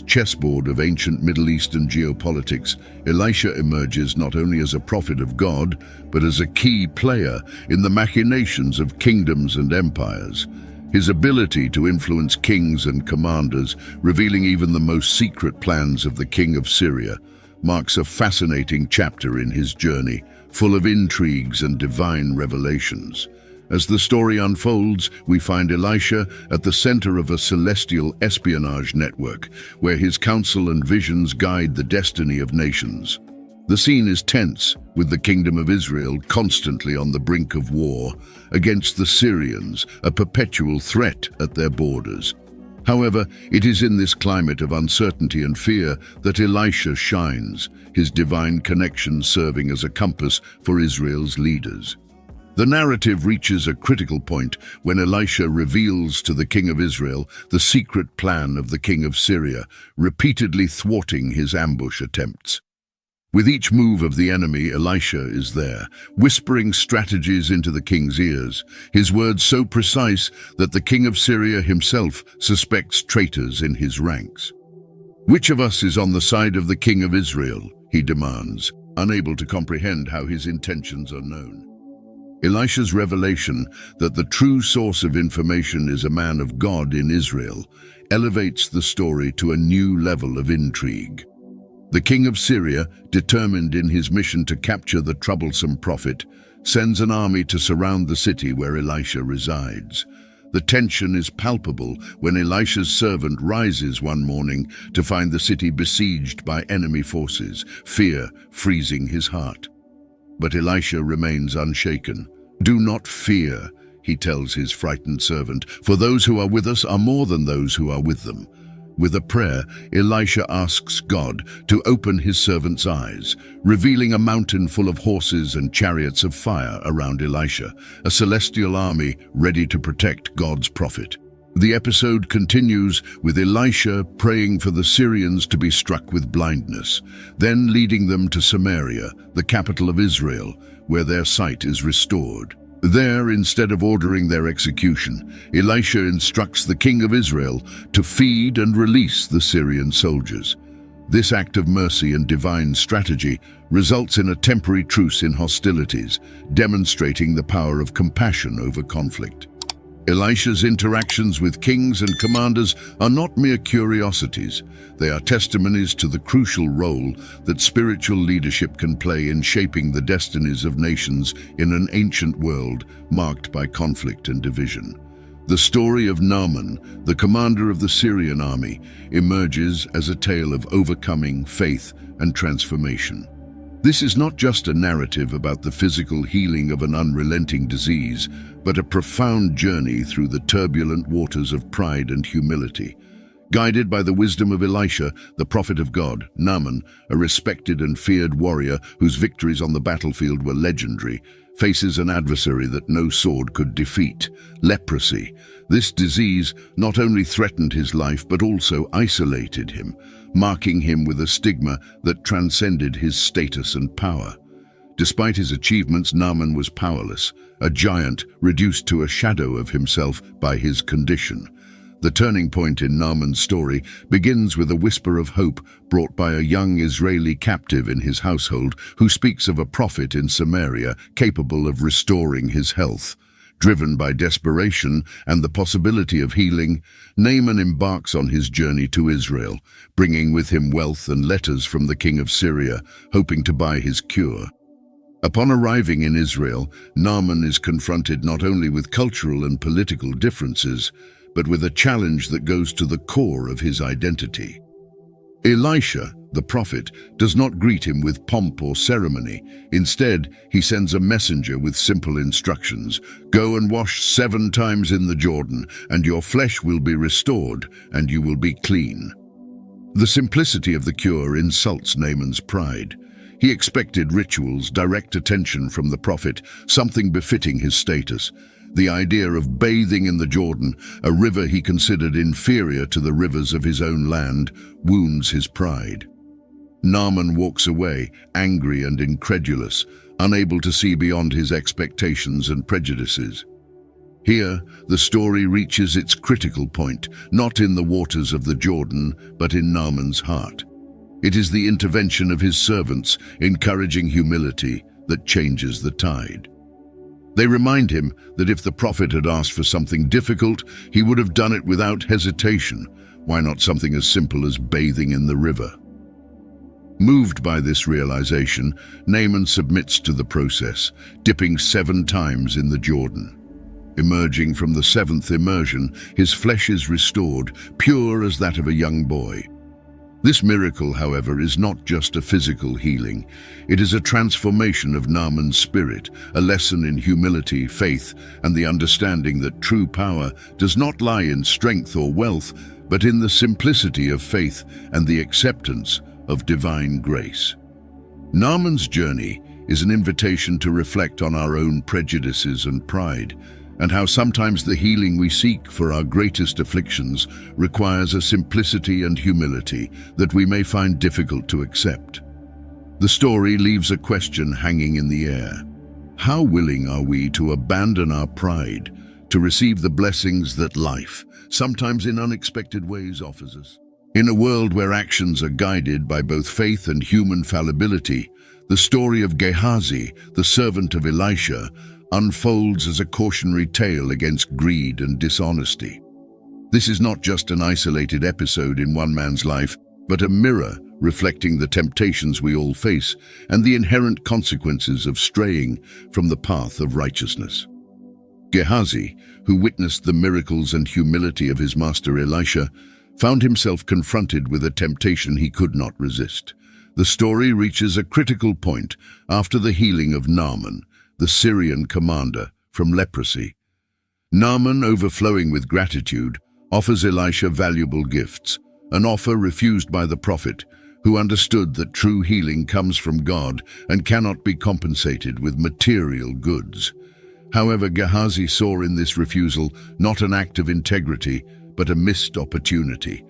chessboard of ancient Middle Eastern geopolitics, Elisha emerges not only as a prophet of God, but as a key player in the machinations of kingdoms and empires. His ability to influence kings and commanders, revealing even the most secret plans of the king of Syria, marks a fascinating chapter in his journey, full of intrigues and divine revelations. As the story unfolds, we find Elisha at the center of a celestial espionage network, where his counsel and visions guide the destiny of nations. The scene is tense, with the kingdom of Israel constantly on the brink of war against the Syrians, a perpetual threat at their borders. However, it is in this climate of uncertainty and fear that Elisha shines, his divine connection serving as a compass for Israel's leaders. The narrative reaches a critical point when Elisha reveals to the king of Israel the secret plan of the king of Syria, repeatedly thwarting his ambush attempts. With each move of the enemy, Elisha is there, whispering strategies into the king's ears, his words so precise that the king of Syria himself suspects traitors in his ranks. "Which of us is on the side of the king of Israel?" he demands, unable to comprehend how his intentions are known. Elisha's revelation that the true source of information is a man of God in Israel elevates the story to a new level of intrigue. The king of Syria, determined in his mission to capture the troublesome prophet, sends an army to surround the city where Elisha resides. The tension is palpable when Elisha's servant rises one morning to find the city besieged by enemy forces, fear freezing his heart. But Elisha remains unshaken. "Do not fear," he tells his frightened servant, "for those who are with us are more than those who are with them." With a prayer, Elisha asks God to open his servant's eyes, revealing a mountain full of horses and chariots of fire around Elisha, a celestial army ready to protect God's prophet. The episode continues with Elisha praying for the Syrians to be struck with blindness, then leading them to Samaria, the capital of Israel, where their sight is restored. There, instead of ordering their execution, Elisha instructs the king of Israel to feed and release the Syrian soldiers. This act of mercy and divine strategy results in a temporary truce in hostilities, demonstrating the power of compassion over conflict. Elisha's interactions with kings and commanders are not mere curiosities. They are testimonies to the crucial role that spiritual leadership can play in shaping the destinies of nations in an ancient world marked by conflict and division. The story of Naaman, the commander of the Syrian army, emerges as a tale of overcoming, faith, and transformation. This is not just a narrative about the physical healing of an unrelenting disease, but a profound journey through the turbulent waters of pride and humility. Guided by the wisdom of Elisha, the prophet of God, Naaman, a respected and feared warrior whose victories on the battlefield were legendary, faces an adversary that no sword could defeat: leprosy. This disease not only threatened his life but also isolated him, marking him with a stigma that transcended his status and power. Despite his achievements, Naaman was powerless, a giant reduced to a shadow of himself by his condition. The turning point in Naaman's story begins with a whisper of hope brought by a young Israeli captive in his household who speaks of a prophet in Samaria capable of restoring his health. Driven by desperation and the possibility of healing, Naaman embarks on his journey to Israel, bringing with him wealth and letters from the king of Syria, hoping to buy his cure. Upon arriving in Israel, Naaman is confronted not only with cultural and political differences, but with a challenge that goes to the core of his identity. Elisha, the prophet, does not greet him with pomp or ceremony. Instead, he sends a messenger with simple instructions. "Go and wash 7 times in the Jordan, and your flesh will be restored, and you will be clean." The simplicity of the cure insults Naaman's pride. He expected rituals, direct attention from the prophet, something befitting his status. The idea of bathing in the Jordan, a river he considered inferior to the rivers of his own land, wounds his pride. Naaman walks away, angry and incredulous, unable to see beyond his expectations and prejudices. Here, the story reaches its critical point, not in the waters of the Jordan, but in Naaman's heart. It is the intervention of his servants, encouraging humility, that changes the tide. They remind him that if the prophet had asked for something difficult, he would have done it without hesitation. Why not something as simple as bathing in the river? Moved by this realization, Naaman submits to the process, dipping 7 times in the Jordan. Emerging from the 7th immersion, his flesh is restored, pure as that of a young boy. This miracle, however, is not just a physical healing. It is a transformation of Naaman's spirit, a lesson in humility, faith, and the understanding that true power does not lie in strength or wealth, but in the simplicity of faith and the acceptance of divine grace. Naaman's journey is an invitation to reflect on our own prejudices and pride, and how sometimes the healing we seek for our greatest afflictions requires a simplicity and humility that we may find difficult to accept. The story leaves a question hanging in the air. How willing are we to abandon our pride, to receive the blessings that life, sometimes in unexpected ways, offers us? In a world where actions are guided by both faith and human fallibility, the story of Gehazi, the servant of Elisha, unfolds as a cautionary tale against greed and dishonesty. This is not just an isolated episode in one man's life, but a mirror reflecting the temptations we all face and the inherent consequences of straying from the path of righteousness. Gehazi, who witnessed the miracles and humility of his master Elisha, found himself confronted with a temptation he could not resist. The story reaches a critical point after the healing of Naaman, the Syrian commander, from leprosy. Naaman, overflowing with gratitude, offers Elisha valuable gifts, an offer refused by the prophet, who understood that true healing comes from God and cannot be compensated with material goods. However, Gehazi saw in this refusal not an act of integrity, but a missed opportunity.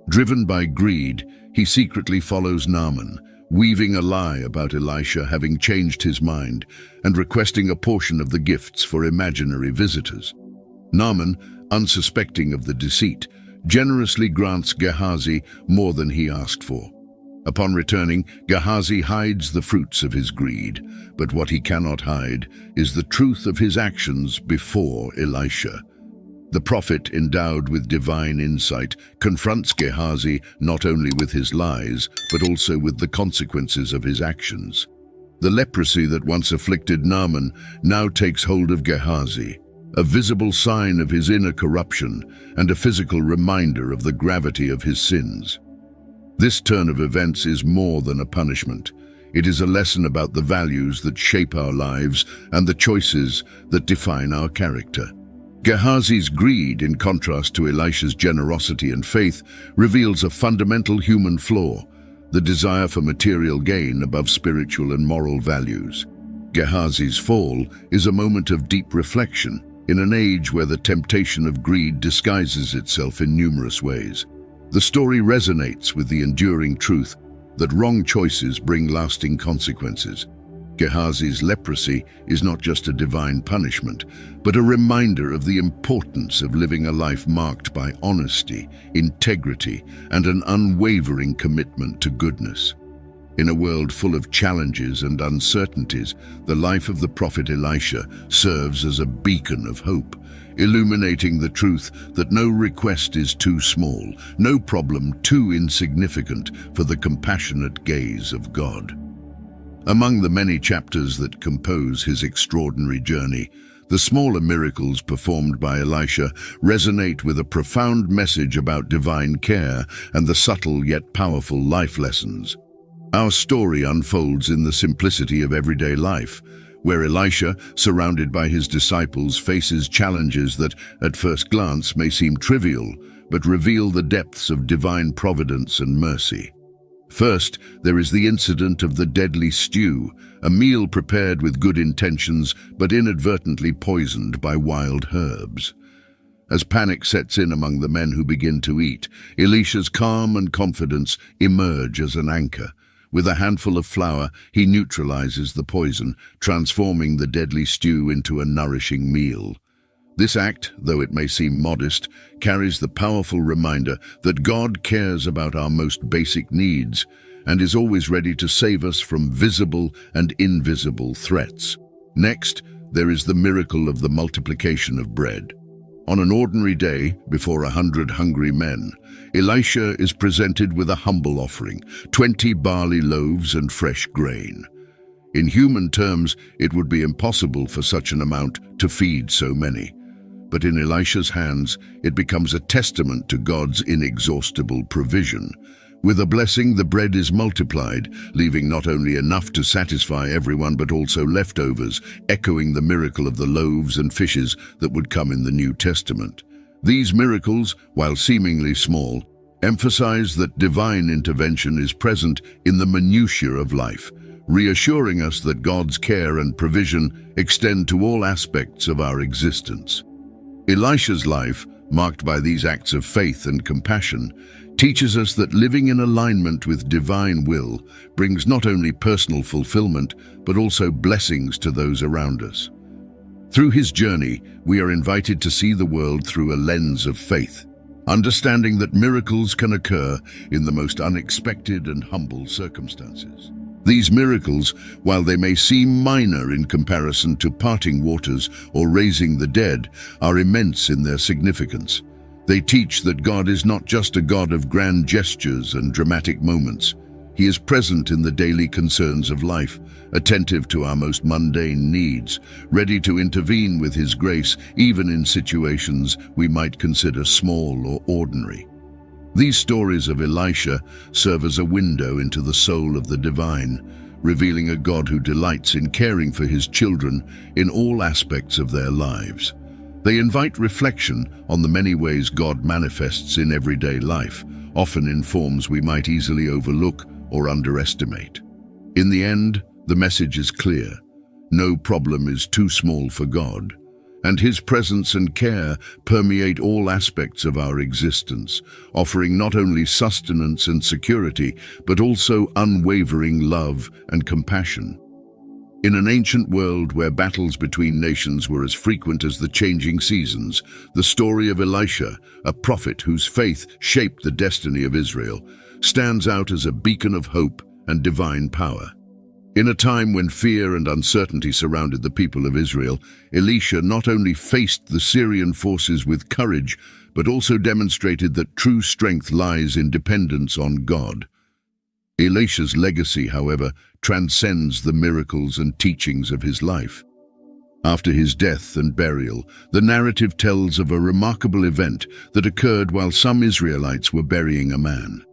Driven by greed, he secretly follows Naaman, weaving a lie about Elisha having changed his mind and requesting a portion of the gifts for imaginary visitors. Naaman, unsuspecting of the deceit, generously grants Gehazi more than he asked for. Upon returning, Gehazi hides the fruits of his greed, but what he cannot hide is the truth of his actions before Elisha. The prophet, endowed with divine insight, confronts Gehazi not only with his lies, but also with the consequences of his actions. The leprosy that once afflicted Naaman now takes hold of Gehazi, a visible sign of his inner corruption and a physical reminder of the gravity of his sins. This turn of events is more than a punishment. It is a lesson about the values that shape our lives and the choices that define our character. Gehazi's greed, in contrast to Elisha's generosity and faith, reveals a fundamental human flaw, the desire for material gain above spiritual and moral values. Gehazi's fall is a moment of deep reflection in an age where the temptation of greed disguises itself in numerous ways. The story resonates with the enduring truth that wrong choices bring lasting consequences. Gehazi's leprosy is not just a divine punishment, but a reminder of the importance of living a life marked by honesty, integrity, and an unwavering commitment to goodness. In a world full of challenges and uncertainties, the life of the prophet Elisha serves as a beacon of hope, illuminating the truth that no request is too small, no problem too insignificant for the compassionate gaze of God. Among the many chapters that compose his extraordinary journey, the smaller miracles performed by Elisha resonate with a profound message about divine care and the subtle yet powerful life lessons. Our story unfolds in the simplicity of everyday life, where Elisha, surrounded by his disciples, faces challenges that, at first glance, may seem trivial, but reveal the depths of divine providence and mercy. First, there is the incident of the deadly stew, a meal prepared with good intentions but inadvertently poisoned by wild herbs. As panic sets in among the men who begin to eat, Elisha's calm and confidence emerge as an anchor. With a handful of flour, he neutralizes the poison, transforming the deadly stew into a nourishing meal. This act, though it may seem modest, carries the powerful reminder that God cares about our most basic needs and is always ready to save us from visible and invisible threats. Next, there is the miracle of the multiplication of bread. On an ordinary day, before 100 hungry men, Elisha is presented with a humble offering, 20 barley loaves and fresh grain. In human terms, it would be impossible for such an amount to feed so many. But in Elisha's hands, it becomes a testament to God's inexhaustible provision. With a blessing, the bread is multiplied, leaving not only enough to satisfy everyone but also leftovers, echoing the miracle of the loaves and fishes that would come in the New Testament. These miracles, while seemingly small, emphasize that divine intervention is present in the minutiae of life, reassuring us that God's care and provision extend to all aspects of our existence. Elisha's life, marked by these acts of faith and compassion, teaches us that living in alignment with divine will brings not only personal fulfillment, but also blessings to those around us. Through his journey, we are invited to see the world through a lens of faith, understanding that miracles can occur in the most unexpected and humble circumstances. These miracles, while they may seem minor in comparison to parting waters or raising the dead, are immense in their significance. They teach that God is not just a God of grand gestures and dramatic moments. He is present in the daily concerns of life, attentive to our most mundane needs, ready to intervene with His grace even in situations we might consider small or ordinary. These stories of Elisha serve as a window into the soul of the divine, revealing a God who delights in caring for His children in all aspects of their lives. They invite reflection on the many ways God manifests in everyday life, often in forms we might easily overlook or underestimate. In the end, the message is clear. No problem is too small for God, and His presence and care permeate all aspects of our existence, offering not only sustenance and security, but also unwavering love and compassion. In an ancient world where battles between nations were as frequent as the changing seasons, the story of Elisha, a prophet whose faith shaped the destiny of Israel, stands out as a beacon of hope and divine power. In a time when fear and uncertainty surrounded the people of Israel, Elisha not only faced the Syrian forces with courage, but also demonstrated that true strength lies in dependence on God. Elisha's legacy, however, transcends the miracles and teachings of his life. After his death and burial, the narrative tells of a remarkable event that occurred while some Israelites were burying a man.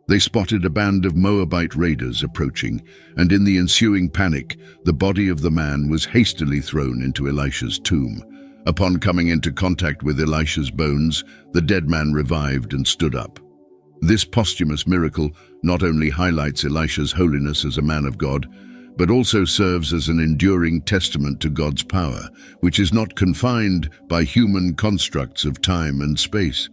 They spotted a band of Moabite raiders approaching, and in the ensuing panic, the body of the man was hastily thrown into Elisha's tomb. Upon coming into contact with Elisha's bones, the dead man revived and stood up. This posthumous miracle not only highlights Elisha's holiness as a man of God, but also serves as an enduring testament to God's power, which is not confined by human constructs of time and space.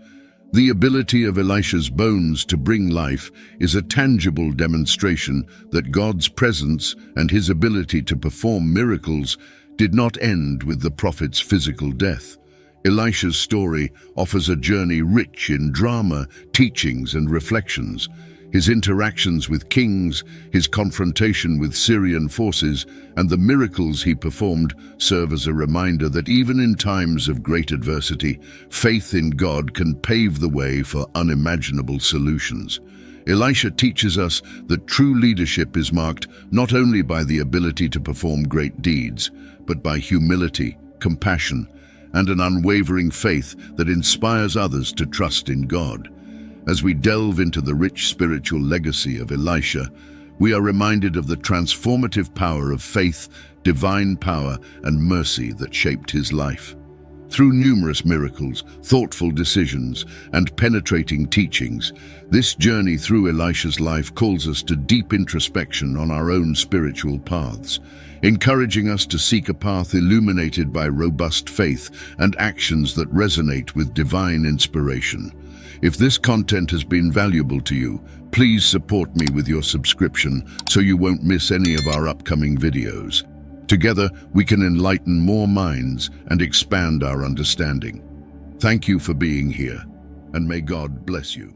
The ability of Elisha's bones to bring life is a tangible demonstration that God's presence and His ability to perform miracles did not end with the prophet's physical death. Elisha's story offers a journey rich in drama, teachings, and reflections. His interactions with kings, his confrontation with Syrian forces, and the miracles he performed serve as a reminder that even in times of great adversity, faith in God can pave the way for unimaginable solutions. Elisha teaches us that true leadership is marked not only by the ability to perform great deeds, but by humility, compassion, and an unwavering faith that inspires others to trust in God. As we delve into the rich spiritual legacy of Elisha, we are reminded of the transformative power of faith, divine power, and mercy that shaped his life. Through numerous miracles, thoughtful decisions, and penetrating teachings, this journey through Elisha's life calls us to deep introspection on our own spiritual paths, encouraging us to seek a path illuminated by robust faith and actions that resonate with divine inspiration. If this content has been valuable to you, please support me with your subscription so you won't miss any of our upcoming videos. Together, we can enlighten more minds and expand our understanding. Thank you for being here, and may God bless you.